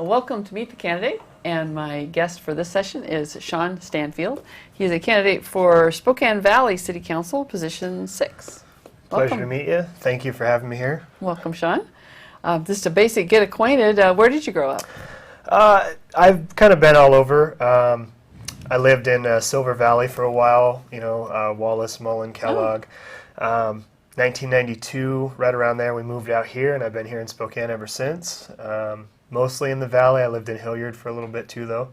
Welcome to Meet the Candidate, and my guest for this session is Shaun Stanfield. He is a candidate for Spokane Valley City Council, position 6. Welcome. Pleasure to meet you. Thank you for having me here. Welcome, Shaun. Just a basic get acquainted, where did you grow up? I've kind of been all over. I lived in Silver Valley for a while, Wallace, Mullen, Kellogg. 1992, right around there, we moved out here, and I've been here in Spokane ever since. Mostly in the valley. I lived in Hilliard for a little bit too, though.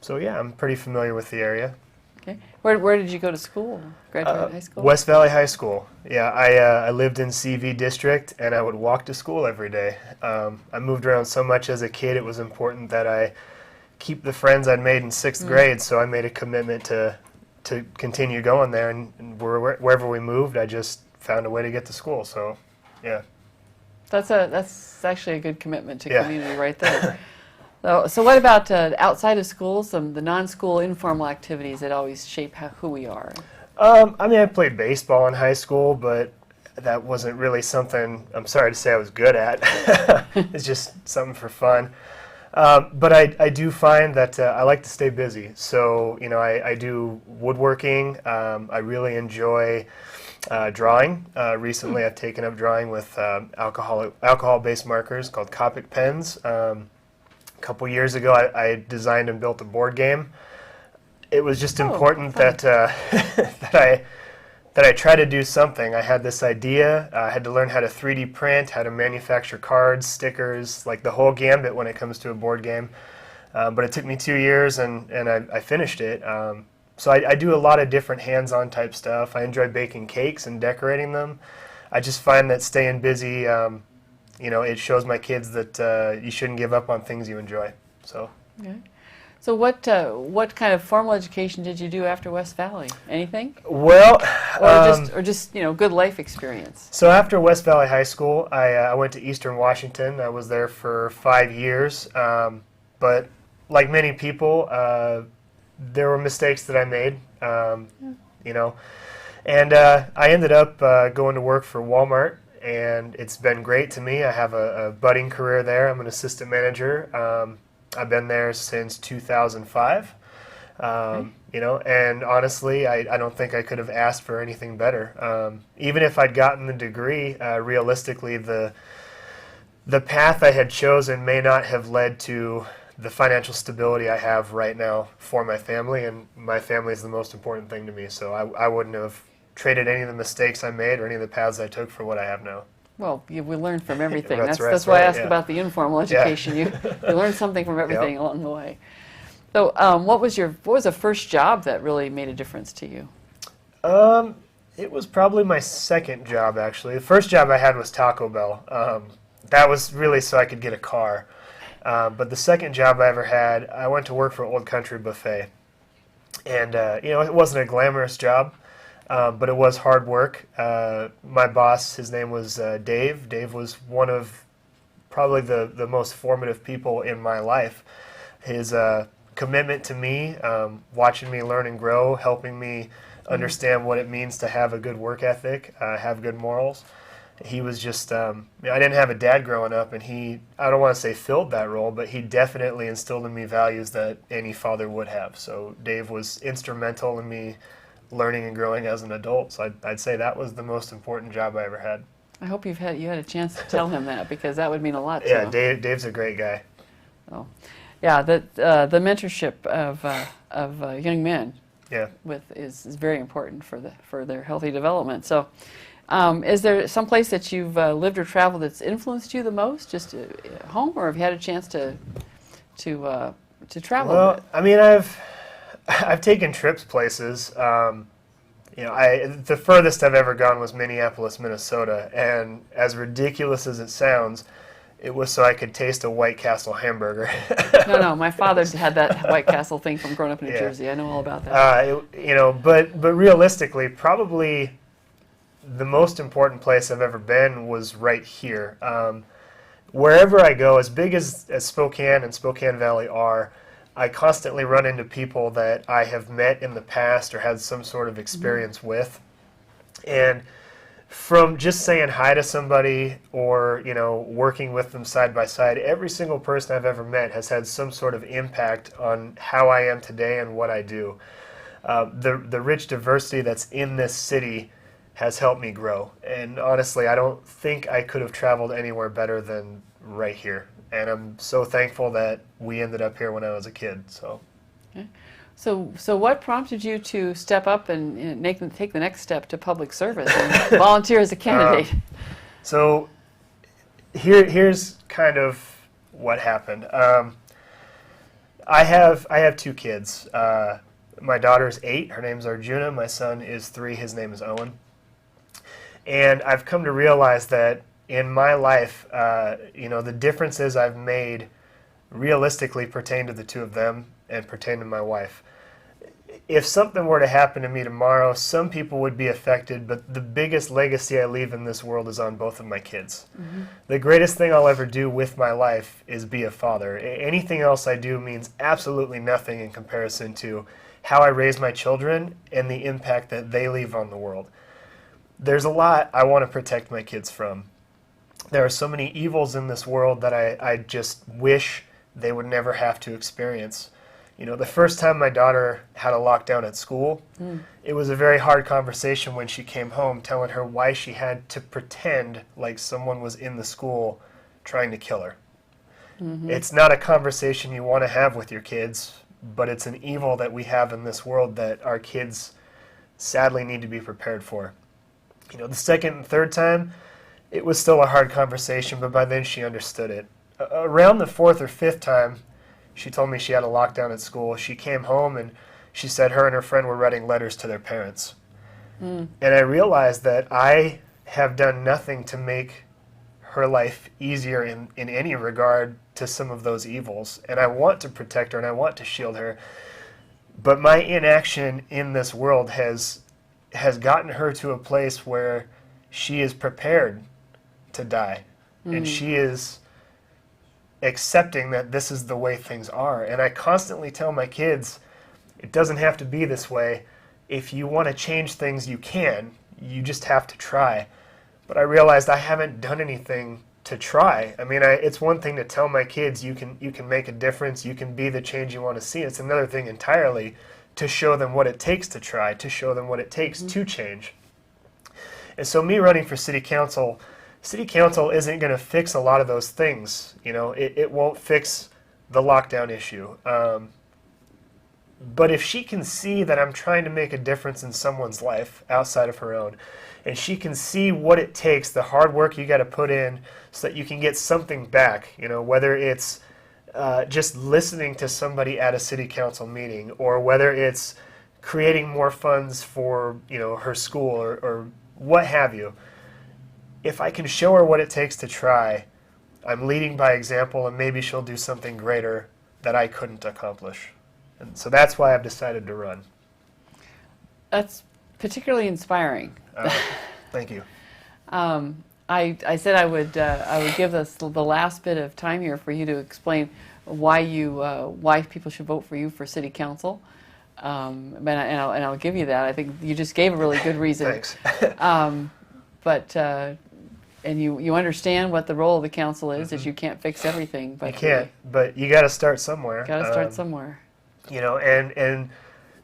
So yeah, I'm pretty familiar with the area. Okay. Where did you go to school? Graduate high school? West Valley High School. Yeah, I lived in CV District, and I would walk to school every day. I moved around so much as a kid, it was important that I keep the friends I'd made in 6th grade, so I made a commitment to continue going there, and wherever we moved, I just found a way to get to school. So, yeah. That's actually a good commitment to community right there. So what about outside of school, the non-school informal activities that always shape who we are? I played baseball in high school, but that wasn't really something, I'm sorry to say, I was good at. It's just something for fun. But I do find that I like to stay busy. So, I do woodworking. I really enjoy drawing. Recently, I've taken up drawing with alcohol-based markers called Copic pens. A couple years ago, I designed and built a board game. It was just important that I try to do something. I had this idea. I had to learn how to 3D print, how to manufacture cards, stickers, like the whole gambit when it comes to a board game. But it took me 2 years, and I finished it. So I do a lot of different hands-on type stuff. I enjoy baking cakes and decorating them. I just find that staying busy, it shows my kids that you shouldn't give up on things you enjoy. So. Okay. So what kind of formal education did you do after West Valley? Anything? Well, or just good life experience. So after West Valley High School, I went to Eastern Washington. I was there for 5 years, but like many people, there were mistakes that I made, and I ended up going to work for Walmart, and it's been great to me. I have a budding career there. I'm an assistant manager. I've been there since 2005, and honestly, I don't think I could have asked for anything better. Even if I'd gotten the degree, realistically, the path I had chosen may not have led to the financial stability I have right now for my family, and my family is the most important thing to me, so I wouldn't have traded any of the mistakes I made or any of the paths I took for what I have now. Well, we learn from everything. That's why I asked yeah. about the informal education. You learn something from everything along the way. So, what was the first job that really made a difference to you? It was probably my second job, actually. The first job I had was Taco Bell. That was really so I could get a car. But the second job I ever had, I went to work for Old Country Buffet, and it wasn't a glamorous job. But it was hard work. My boss, his name was Dave. Dave was one of probably the most formative people in my life. His commitment to me, watching me learn and grow, helping me understand what it means to have a good work ethic, have good morals. He was just, I didn't have a dad growing up, and I don't want to say filled that role, but he definitely instilled in me values that any father would have. So Dave was instrumental in me learning and growing as an adult, so I'd say that was the most important job I ever had. I hope you had a chance to tell him that, because that would mean a lot to him. Yeah, Dave's a great guy. Oh, yeah, the mentorship of young men is very important for their healthy development. So, is there some place that you've lived or traveled that's influenced you the most, just at home, or have you had a chance to travel? Well, I mean, I've taken trips places. The furthest I've ever gone was Minneapolis, Minnesota, and as ridiculous as it sounds, it was so I could taste a White Castle hamburger. No, my father had that White Castle thing from growing up in New Jersey. I know all about that. But realistically, probably the most important place I've ever been was right here. Wherever I go, as big as Spokane and Spokane Valley are, I constantly run into people that I have met in the past or had some sort of experience with. And from just saying hi to somebody or, working with them side by side, every single person I've ever met has had some sort of impact on how I am today and what I do. The rich diversity that's in this city has helped me grow. And honestly, I don't think I could have traveled anywhere better than right here. And I'm so thankful that we ended up here when I was a kid. So. Okay. So what prompted you to step up and take the next step to public service and volunteer as a candidate? So here's kind of what happened. I have 2 kids. My daughter's 8. Her name's Arjuna. My son is 3. His name is Owen. And I've come to realize that in my life, the differences I've made realistically pertain to the 2 of them and pertain to my wife. If something were to happen to me tomorrow, some people would be affected, but the biggest legacy I leave in this world is on both of my kids. Mm-hmm. The greatest thing I'll ever do with my life is be a father. Anything else I do means absolutely nothing in comparison to how I raise my children and the impact that they leave on the world. There's a lot I want to protect my kids from. There are so many evils in this world that I just wish they would never have to experience. The first time my daughter had a lockdown at school, it was a very hard conversation when she came home telling her why she had to pretend like someone was in the school trying to kill her. Mm-hmm. It's not a conversation you want to have with your kids, but it's an evil that we have in this world that our kids sadly need to be prepared for. The second and third time, it was still a hard conversation, but by then she understood it. Around the 4th or 5th time, she told me she had a lockdown at school. She came home and she said her and her friend were writing letters to their parents. And I realized that I have done nothing to make her life easier in any regard to some of those evils. And I want to protect her and I want to shield her. But my inaction in this world has gotten her to a place where she is prepared to die. And she is accepting that this is the way things are. And I constantly tell my kids, it doesn't have to be this way. If you want to change things, you can. You just have to try. But I realized I haven't done anything to try. I mean, it's one thing to tell my kids you can make a difference, you can be the change you want to see. It's another thing entirely to show them what it takes to try, to show them what it takes to change. And so me running for City Council isn't going to fix a lot of those things. It won't fix the lockdown issue. But if she can see that I'm trying to make a difference in someone's life outside of her own, and she can see what it takes, the hard work you got to put in so that you can get something back, whether it's just listening to somebody at a city council meeting, or whether it's creating more funds for her school or what have you. If I can show her what it takes to try, I'm leading by example, and maybe she'll do something greater that I couldn't accomplish. And so that's why I've decided to run. That's particularly inspiring. Thank you. I said I would give us the last bit of time here for you to explain why people should vote for you for City Council. And I'll give you that. I think you just gave a really good reason. Thanks. And you understand what the role of the council is, is you can't fix everything. But you can't, but you got to start somewhere. Got to start somewhere. And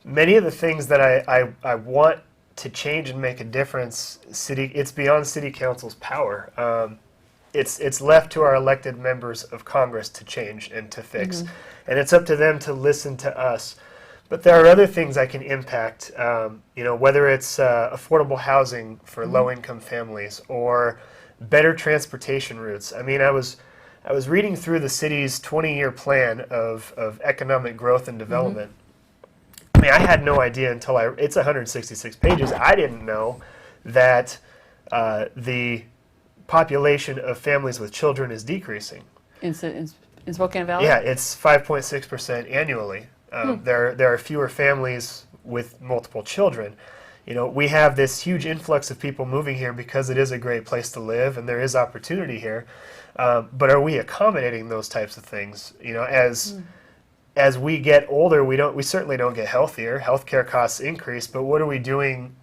many of the things that I want to change and make a difference, it's beyond City Council's power. It's left to our elected members of Congress to change and to fix. And it's up to them to listen to us. But there are other things I can impact, whether it's affordable housing for low-income families or better transportation routes. I mean, I was reading through the city's 20-year plan of economic growth and development. I mean, I had no idea until it's 166 pages. I didn't know that the population of families with children is decreasing. In Spokane Valley? Yeah, it's 5.6% annually. There are fewer families with multiple children. We have this huge influx of people moving here because it is a great place to live and there is opportunity here. But are we accommodating those types of things? As we get older, we certainly don't get healthier. Healthcare costs increase, but what are we doing,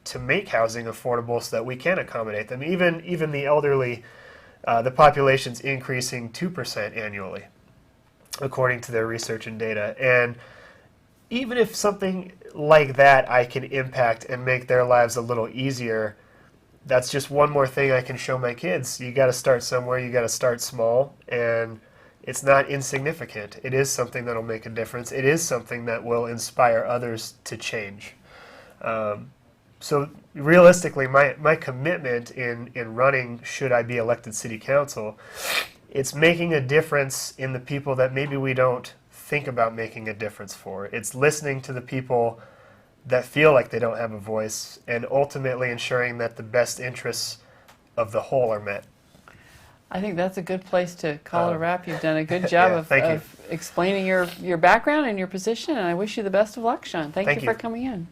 to make housing affordable so that we can accommodate them. Even the elderly, the population's increasing 2% annually, according to their research and data. And even if something like that I can impact and make their lives a little easier, that's just one more thing I can show my kids. You got to start somewhere. You got to start small, and it's not insignificant. It is something that'll make a difference. It is something that will inspire others to change. So realistically, my commitment in running, should I be elected city council, it's making a difference in the people that maybe we don't think about making a difference for. It's listening to the people that feel like they don't have a voice, and ultimately ensuring that the best interests of the whole are met. I think that's a good place to call it a wrap. You've done a good job yeah, of explaining your background and your position, and I wish you the best of luck, Shaun. Thank you for coming in.